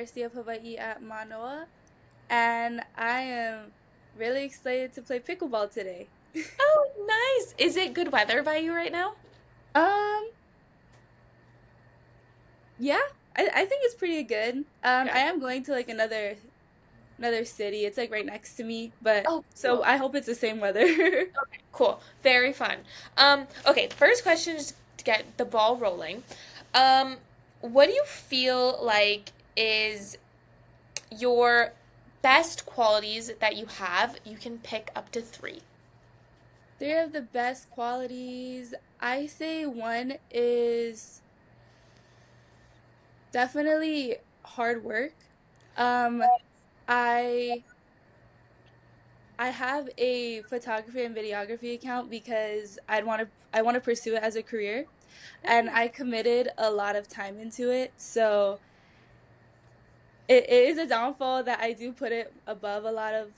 University of Hawaii at Manoa, and I am really excited to play pickleball today. Oh, nice. Is it good weather by you right now? Um, yeah, I think it's pretty good. I Good. am going to like another city. It's like right next to me, but Oh, so cool. I hope it's the same weather. Okay, cool. Very fun. Okay, first question is to get the ball rolling. Um, what do you feel like is your best qualities that you have? You can pick up to three. Three of the best qualities, I say one is definitely hard work. Um, I I have a photography and videography account because I want to pursue it as a career, and Mm. I committed a lot of time into it. So it is a downfall that I do put it above a lot of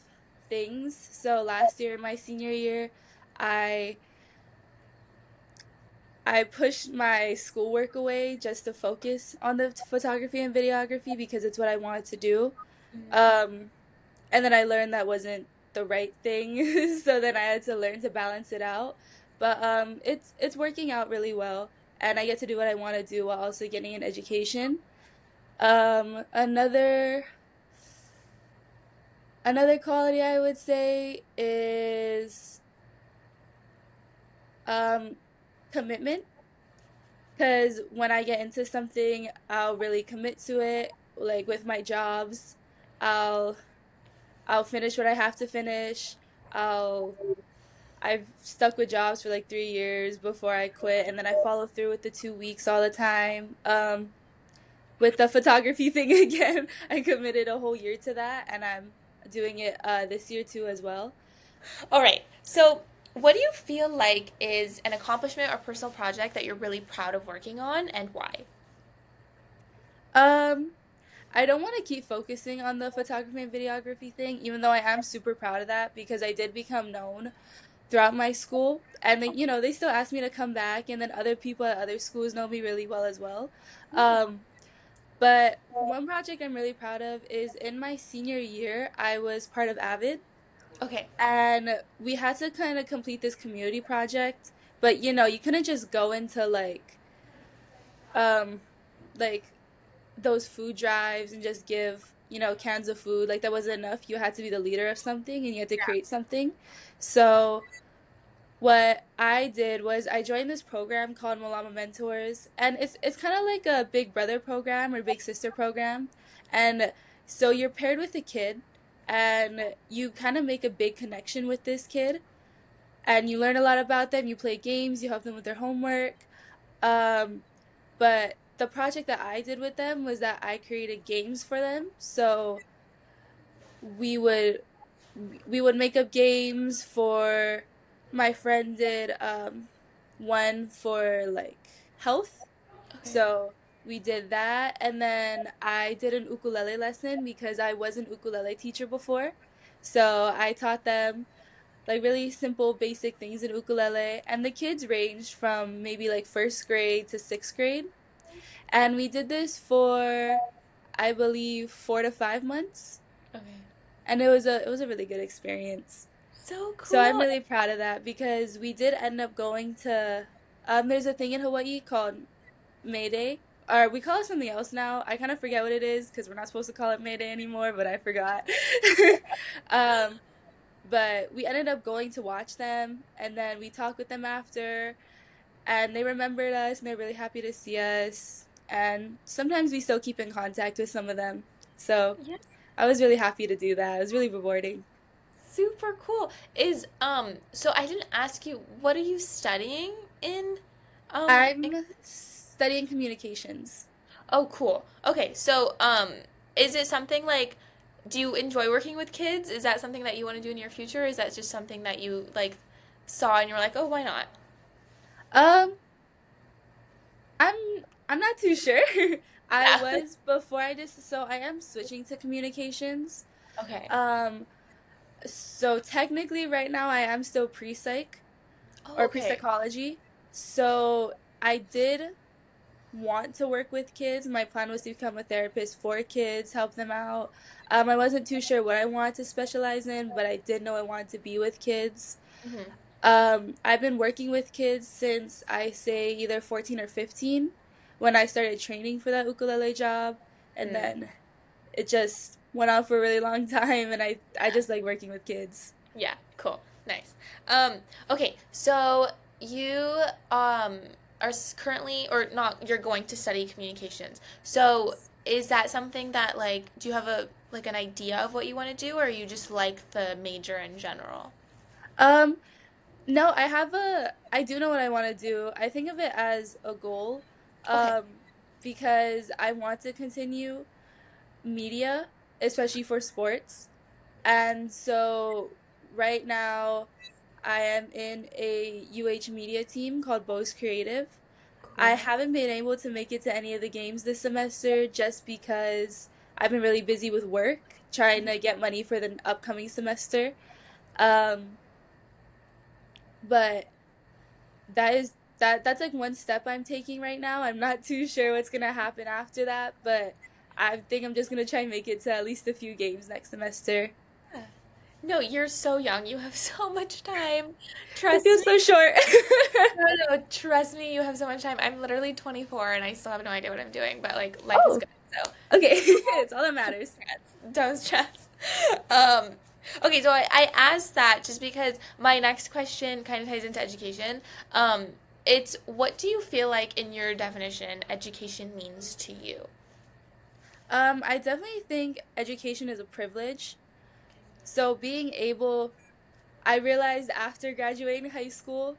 things. So last year, my senior year, I I pushed my schoolwork away just to focus on the photography and videography because it's what I wanted to do. Um, and then I learned that wasn't the right thing, so then I had to learn to balance it out. But it's working out really well, and I get to do what I want to do while also getting an education. Another quality I would say is um commitment, because when I get into something, I'll really commit to it. Like with my jobs, I'll I'll finish what I have to finish. I'll I've stuck with jobs for like 3 years before I quit, and then I follow through with the 2 weeks all the time. With the photography thing again, I committed a whole year to that, and I'm doing it this year too as well. All right. So, what do you feel like is an accomplishment or personal project that you're really proud of working on and why? Um, I don't want to keep focusing on the photography and videography thing, even though I am super proud of that because I did become known throughout my school, and they still ask me to come back, and then other people at other schools know me really well as well. Um, But one project I'm really proud of is in my senior year, I was part of Avid, Okay. and we had to kind of complete this community project, but you couldn't just go into um like those food drives and just give, cans of food. Like that wasn't enough. You had to be the leader of something and you had to create something. So what I did was I joined this program called Malama Mentors, and it's kind of like a big brother program or big sister program. And so you're paired with a kid, and you kind of make a big connection with this kid, and you learn a lot about them. You play games, you help them with their homework. Um, but the project that I did with them was that I created games for them. So we would we would make up games for my friend did one for like health. Okay. So we did that, and then I did an ukulele lesson because I was an ukulele teacher before. So I taught them like really simple basic things in ukulele, and the kids ranged from maybe like first grade to sixth grade. And we did this for I believe 4 to 5 months, Okay. and it was a really good experience. So So I'm cool. really proud of that because we did end up going to there's a thing in Hawaii called May Day. Or we call it something else now. I kind of forget what it is because we're not supposed to call it May Day anymore, but I forgot. um, but we ended up going to watch them, and then we talked with them after, and they remembered us and they're really happy to see us. And sometimes we still keep in contact with some of them. So Yeah. I was really happy to do that. It was really rewarding. Super cool. So I didn't ask you, what are you studying in? In I'm studying communications. Oh, cool. Okay, so is it something like, do you enjoy working with kids? Is that something that you want to do in your future? Or is that just something that you like saw and you were like, oh, why not? Um, I'm I'm not too sure. I Yeah. was before I just so I am switching to communications. Okay. Um, so technically right now I am still pre-psych Oh, or okay. pre-psychology. So I did want to work with kids. My plan was to become a therapist for kids, help them out. I wasn't too sure what I wanted to specialize in, but I did know I wanted to be with kids. Hmm. I've been working with kids since I say either 14 or 15 when I started training for that ukulele job, and Mm. then it just went on for a really long time, and I just like working with kids. Yeah, cool. Nice. Um, okay, so you are currently or not, you're going to study communications. So is that something that like do you have a like an idea of what you want to do or you just like the major in general? Um, no, I do know what I want to do. I think of it as a goal, Okay. um, because I want to continue media, especially for sports. And so right now I am in a UH media team called Bose Creative. I Cool. haven't been able to make it to any of the games this semester just because I've been really busy with work, trying to get money for the upcoming semester. Um, but that's like one step I'm taking right now. I'm not too sure what's gonna happen after that, but I think I'm just gonna try and make it to at least a few games next semester. Yeah. No, you're so young. You have so much time. It Trust feels me. so short. No, no, trust me, you have so much time. I'm literally 24 and I still have no idea what I'm doing, but like life is Oh, good. So okay. It's all that matters. don't stress. Um, okay, so I asked that just because my next question kind of ties into education. Um, it's what do you feel like in your definition education means to you? I definitely think education is a privilege. So I realized after graduating high school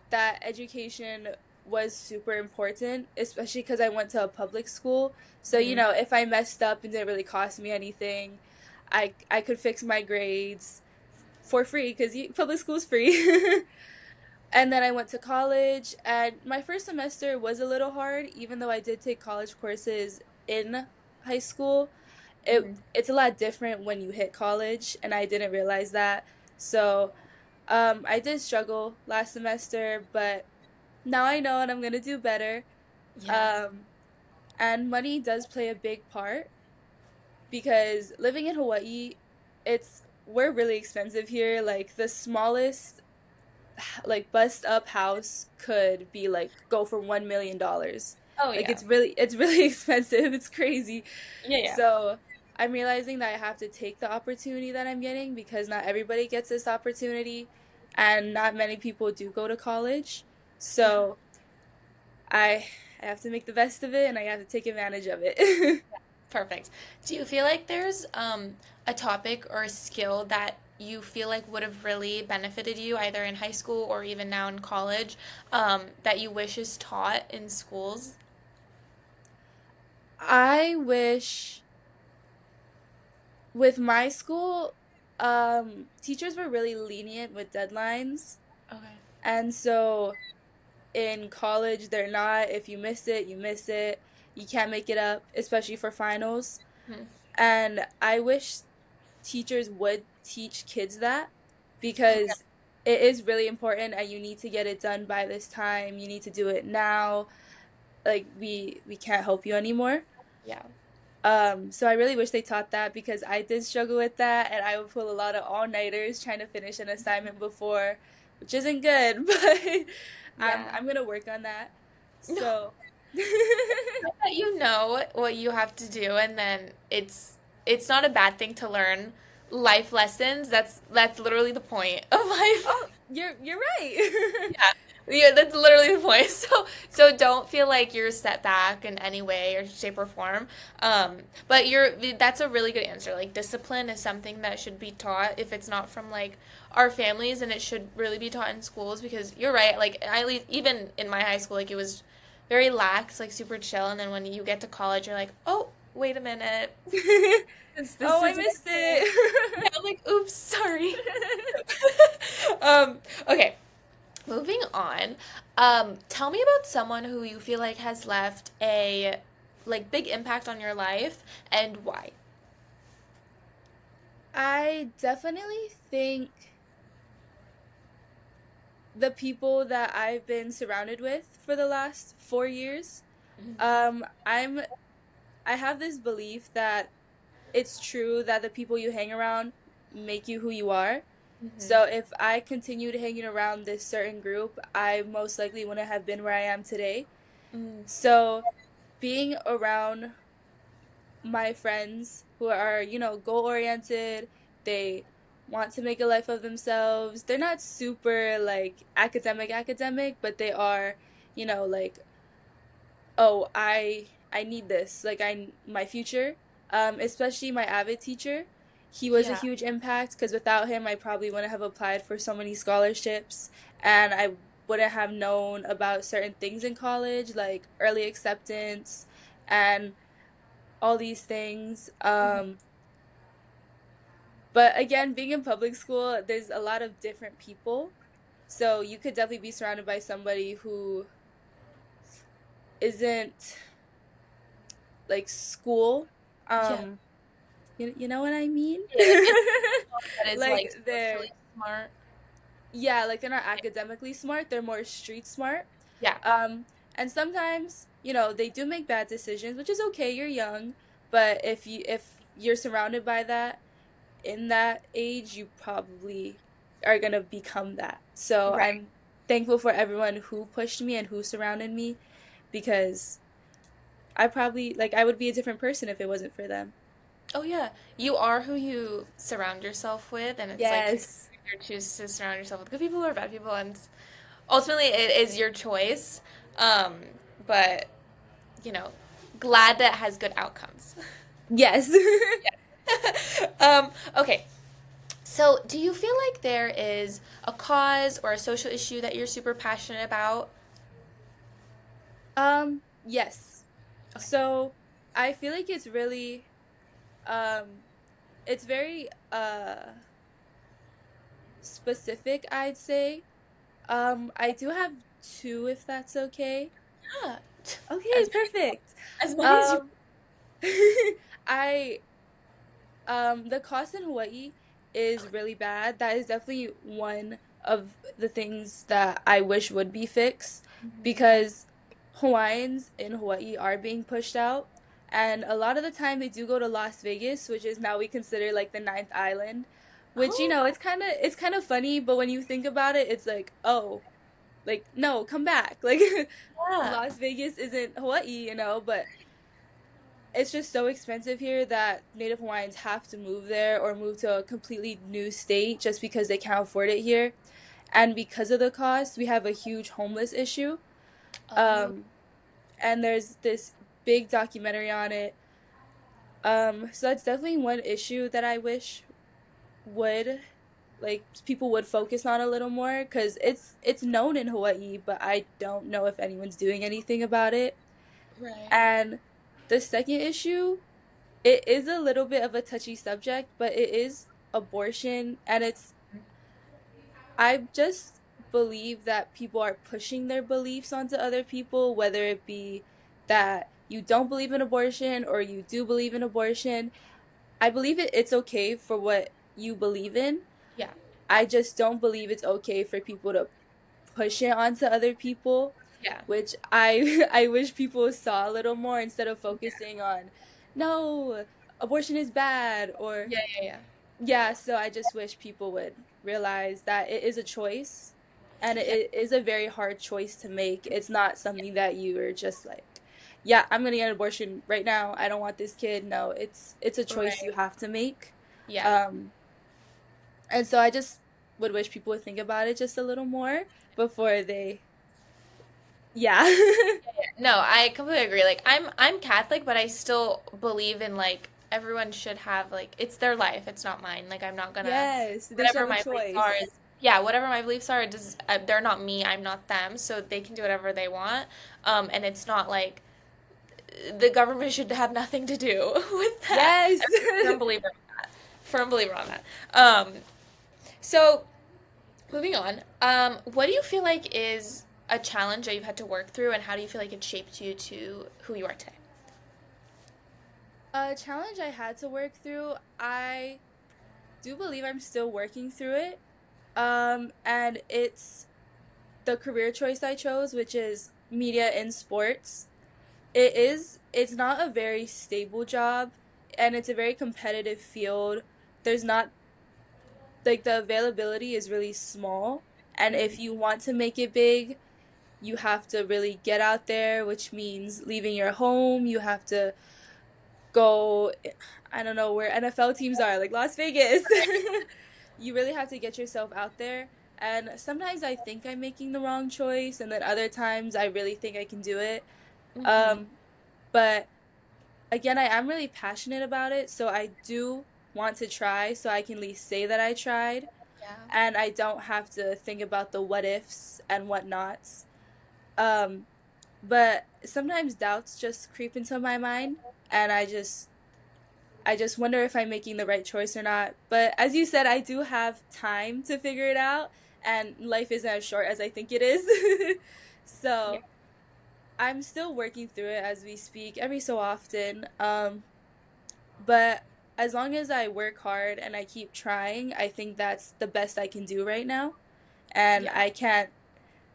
that education was super important, especially because I went to a public school. So, Hmm. if I messed up and didn't really cost me anything, I could fix my grades for free because public school's free. And then I went to college, and my first semester was a little hard, even though I did take college courses in high school. Hmm. It's a lot different when you hit college, and I didn't realize that. So, I did struggle last semester, but now I know and I'm gonna do better. Yeah. Um, and money does play a big part because living in Hawaii, we're really expensive here. Like the smallest like bust up house could be like go for $1 million. Oh Like yeah. it's really expensive. It's crazy. Yeah, yeah. So I'm realizing that I have to take the opportunity that I'm getting because not everybody gets this opportunity and not many people do go to college. Yeah. So I I have to make the best of it and I have to take advantage of it. Perfect. Do you feel like there's a topic or a skill that you feel like would have really benefited you either in high school or even now in college that you wish is taught in schools? I wish with my school, teachers were really lenient with deadlines. Okay. And so in college, they're not. If you miss it, you miss it. You can't make it up, especially for finals. Hmm. And I wish teachers would teach kids that Okay. because it is really important and you need to get it done by this time. You need to do it now. Like we can't help you anymore. Yeah. So I really wish they taught that because I did struggle with that and I would pull a lot of all-nighters trying to finish an assignment before, which isn't good, but Yeah. I'm gonna work on that. No, So that you know what you have to do and then it's not a bad thing to learn life lessons. That's literally the point of life. oh, you're right. Yeah. Yeah, that's literally the point. So don't feel like you're set back in any way or shape or form. But that's a really good answer. Like discipline is something that should be taught if it's not from like our families, and it should really be taught in schools because you're right. Like even in my high school, like it was very lax, like super chill, and then when you get to college, you're like, oh, wait a minute, this Oh, I isn't missed okay. Yeah, it. I'm like, oops, sorry. Okay. Moving on, tell me about someone who you feel like has left a like big impact on your life and why. I definitely think the people that I've been surrounded with for the last 4 years. I'm I have this belief that it's true that the people you hang around make you who you are. Mm-hmm. So if I continued hanging around this certain group, I most likely wouldn't have been where I am today. Mm, So being around my friends who are, goal oriented, they want to make a life of themselves. They're not super like academic, but they are, like, oh, I need this. Like my future, especially my Avid teacher. He was a yeah, huge impact because without him, I probably wouldn't have applied for so many scholarships and I wouldn't have known about certain things in college, like early acceptance and all these things. But again, being in public school, there's a lot of different people. So you could definitely be surrounded by somebody who isn't like school. yeah, Um, you know what I mean? yeah. Like it's that is like Like socially smart. yeah, like they're not academically smart, they're more street smart. Yeah, Um, and sometimes, they do make bad decisions, which is okay, you're young, but if you're surrounded by that in that age, you probably are gonna become that. So right. I'm thankful for everyone who pushed me and who surrounded me because I probably like I would be a different person if it wasn't for them. Oh yeah, you are who you surround yourself with, and it's like you Yes. either choose to surround yourself with good people or bad people, and ultimately it is your choice. Um, but you know, glad that it has good outcomes. Yes. Okay, so do you feel like there is a cause or a social issue that you're super passionate about? Yes. Okay. So I feel like um it's very specific, I'd say. I do have two if that's okay. Yeah, Okay, as perfect. as many as you. Um I the cost in Hawaii is really bad. That is definitely one of the things that I wish would be fixed Mhm. because Hawaiians in Hawaii are being pushed out. And a lot of the time they do go to Las Vegas, which is now we consider like the ninth island, which Oh, it's kind of funny, but when you think about it, it's like, oh, like no, come back. Like yeah, Las Vegas isn't Hawaii, but it's just so expensive here that Native Hawaiians have to move there or move to a completely new state just because they can't afford it here. And because of the cost, we have a huge homeless issue. oh, Um, and there's this big documentary on it. So that's definitely one issue that I wish would like people would focus on a little more because it's known in Hawaii, but I don't know if anyone's doing anything about it. right. And the second issue, it is a little bit of a touchy subject, but it is abortion, and I just believe that people are pushing their beliefs onto other people, whether it be that you don't believe in abortion or you do believe in abortion. I believe it's okay for what you believe in. Yeah, I just don't believe it's okay for people to push it onto other people, yeah, which I I wish people saw a little more instead of focusing on no, abortion is bad or yeah, yeah, yeah, yeah, so I just wish people would realize that it is a choice and yeah, it is a very hard choice to make. It's not something that you are just like, yeah, I'm gonna get an abortion right now. I don't want this kid. No, it's a choice you right. have to make. Yeah. Um, and so I just would wish people would think about it just a little more before they, yeah. No, I completely agree. Like I'm Catholic, but I still believe in like everyone should have like it's their life, it's not mine. Like I'm not gonna Yes, they should whatever have a my beliefs are choice. is yeah, whatever my beliefs are, it does they're not me, I'm not them, so they can do whatever they want. And it's not like the government should have nothing to do with that. Yes. I'm a firm believer on that. Firm believer on that. So moving on, what do you feel like is a challenge that you've had to work through, and how do you feel like it shaped you to who you are today? A challenge I had to work through, I do believe I'm still working through it. And it's the career choice I chose, which is media in sports. it's not a very stable job, and it's a very competitive field. There's not like the availability is really small, and if you want to make it big, you have to really get out there, which means leaving your home. You have to go, I don't know where NFL teams are, like Las Vegas. You really have to get yourself out there. And sometimes I think I'm making the wrong choice, and then other times I really think I can do it. Mm-hmm. Um, but again, I am really passionate about it, so I do want to try so I can at least say that I tried, Yeah. and I don't have to think about the what ifs and whatnots. Um, but sometimes doubts just creep into my mind, and I just wonder if I'm making the right choice or not. But as you said, I do have time to figure it out, and life isn't as short as I think it is. Yeah. So I'm still working through it as we speak every so often. But as long as I work hard and I keep trying, I think that's the best I can do right now. And Yeah.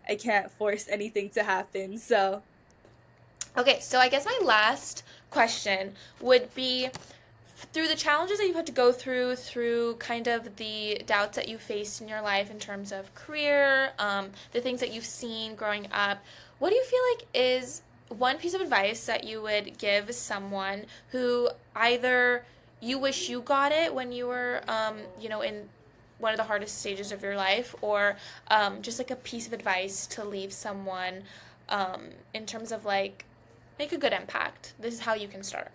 I can't force anything to happen. So, Okay, so I guess my last question would be through the challenges that you've had to go through kind of the doubts that you faced in your life in terms of career, the things that you've seen growing up, what do you feel like is one piece of advice that you would give someone who either you wish you got it when you were, in one of the hardest stages of your life, or just like a piece of advice to leave someone in terms of like make a good impact. This is how you can start.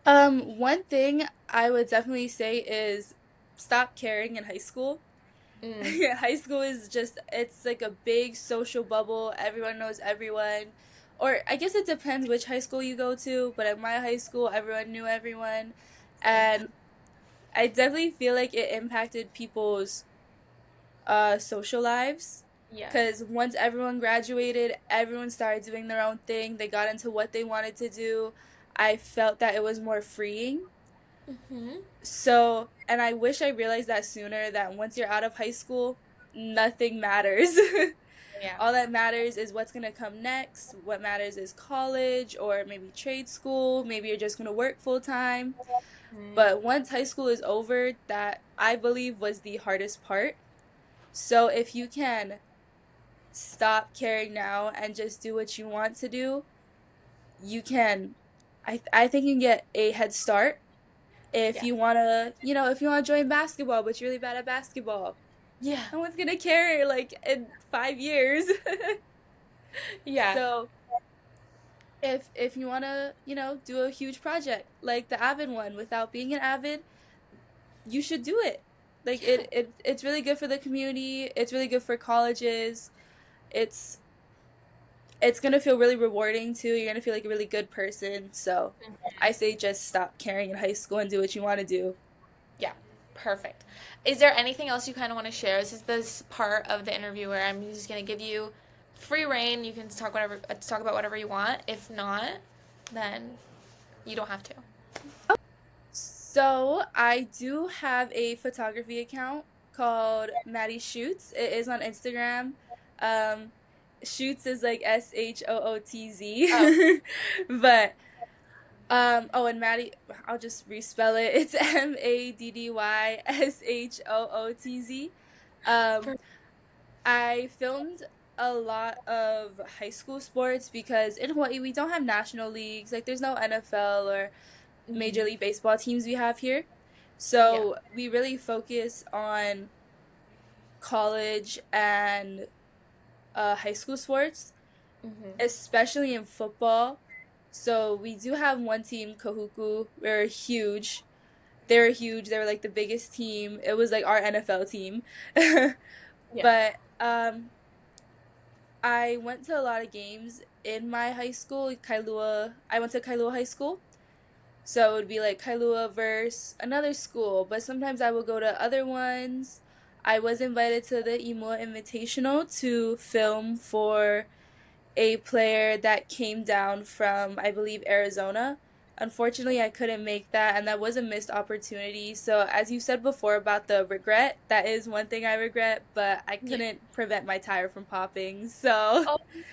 one thing I would definitely say is stop caring in high school. Mm, High school is just, it's like a big social bubble. Everyone knows everyone. Or I guess it depends which high school you go to, but at my high school, everyone knew everyone. same. And I definitely feel like it impacted people's social lives. Yeah. Because once everyone graduated, everyone started doing their own thing. They got into what they wanted to do. I felt that it was more freeing. Mm-hmm. So, and I wish I realized that sooner, that once you're out of high school, nothing matters. Yeah. All that matters is what's going to come next. What matters is college or maybe trade school. Maybe you're just going to work full time. Mm, But once high school is over, that I believe was the hardest part. So if you can stop caring now and just do what you want to do, you can, I think you can get a head start. If yeah. you want to, if you want to join basketball, but you're really bad at basketball, Yeah. no one's gonna care like in 5 years. Yeah. So if you want to, do a huge project like the Avid one without being an Avid, you should do it. Like Yeah. it's really good for the community. It's really good for colleges. It's it's gonna feel really rewarding too. You're gonna feel like a really good person. So I say just stop caring in high school and do what you want to do. Yeah. Perfect. Is there anything else you kind of want to share? This is this part of the interview where I'm just gonna give you free reign. You can talk about whatever you want. If not, then you don't have to. So I do have a photography account called Maddie Shoots. It is on Instagram. Um, Shoots is like Oh. SHOOTZ. But oh, and Maddie, I'll just respell it. It's MADDYSHOOTZ. Um, I filmed a lot of high school sports because in Hawaii we don't have national leagues. Like there's no NFL or Major Mm-hmm. League Baseball teams we have here. Yeah. So we really focus on college and high school sports, Mm-hmm. especially in football. So we do have one team, Kahuku. We're huge. They were huge. They were like the biggest team. It was like our NFL team. Yeah. But I went to a lot of games in my high school, Kailua. I went to Kailua High School. So it would be like Kailua versus another school, but sometimes I would go to other ones. I was invited to the Imua Invitational to film for a player that came down from, I believe, Arizona. unfortunately, I couldn't make that, and that was a missed opportunity. So, as you said before about the regret, that is one thing I regret, but I Yeah. couldn't prevent my tire from popping. So,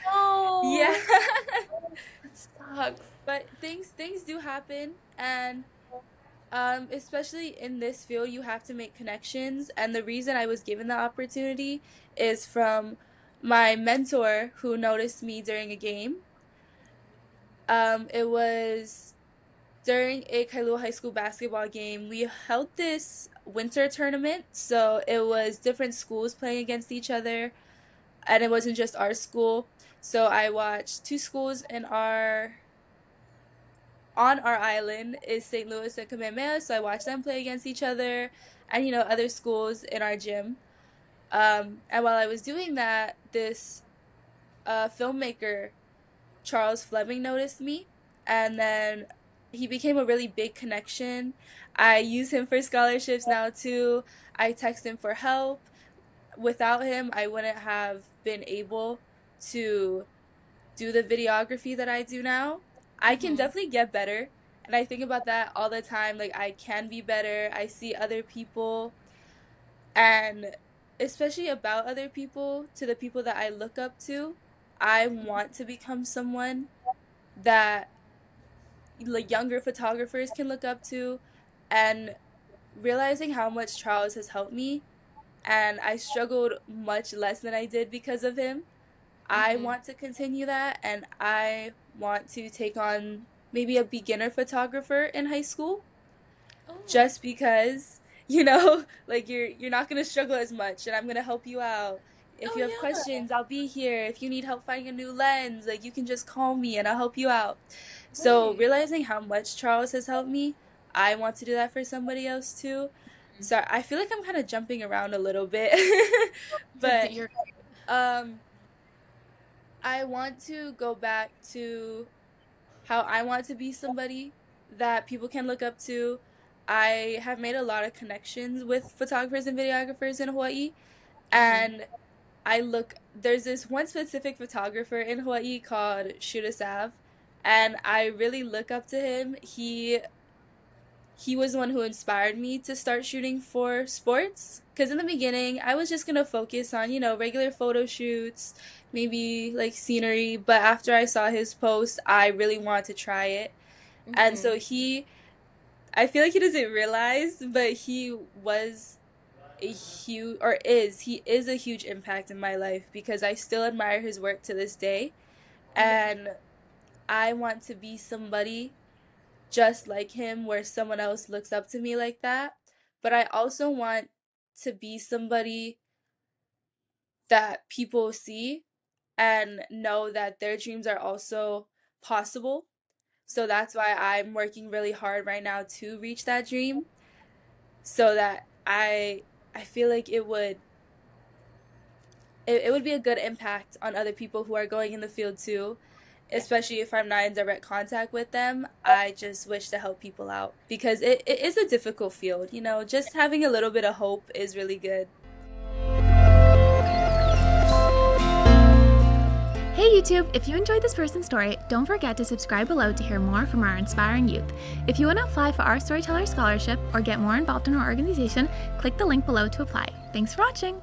Oh yeah. no. Oh, that sucks. But things do happen, and especially in this field, you have to make connections. And the reason I was given the opportunity is from my mentor who noticed me during a game. It was during a Kailua High School basketball game. We held this winter tournament, so it was different schools playing against each other, and it wasn't just our school. So I watched two schools in our on our island is St. Louis and Kamehameha, so I watched them play against each other and other schools in our gym. And while I was doing that, this filmmaker Charles Fleming noticed me, and then he became a really big connection. I use him for scholarships now too. I text him for help. Without him, I wouldn't have been able to do the videography that I do now. I can Mm-hmm. definitely get better. And I think about that all the time. Like, I can be better. I see other people, and especially about other people, to the people that I look up to, I want to become someone that like younger photographers can look up to, and realizing how much Charles has helped me, and I struggled much less than I did because of him. I Mm-hmm. want to continue that, and I want to take on maybe a beginner photographer in high school, Oh. just because like you're not going to struggle as much, and I'm going to help you out. If Oh you have yeah. questions, I'll be here. If you need help finding a new lens, like you can just call me and I'll help you out. So Right. realizing how much Charles has helped me, I want to do that for somebody else too. So I feel like I'm kind of jumping around a little bit. But You're um I want to go back to how I want to be somebody that people can look up to. I have made a lot of connections with photographers and videographers in Hawaii, mm-hmm. and there's this one specific photographer in Hawaii called Shooter Sav, and I really look up to him. He was the one who inspired me to start shooting for sports. Because in the beginning, I was just going to focus on, regular photo shoots, maybe like scenery. But after I saw his post, I really wanted to try it. And Mm-hmm. so I feel like he doesn't realize, but he is a huge impact in my life because I still admire his work to this day. Yeah. And I want to be somebody just like him where someone else looks up to me like that. But I also want to be somebody that people see and know that their dreams are also possible. So that's why I'm working really hard right now to reach that dream so that I feel like it would be a good impact on other people who are going in the field too, Yeah. especially if I'm not in direct contact with them. I just wish to help people out because it is a difficult field. Just having a little bit of hope is really good. Hey YouTube, if you enjoyed this person's story, don't forget to subscribe below to hear more from our inspiring youth. If you want to apply for our Storyteller Scholarship or get more involved in our organization, click the link below to apply. Thanks for watching!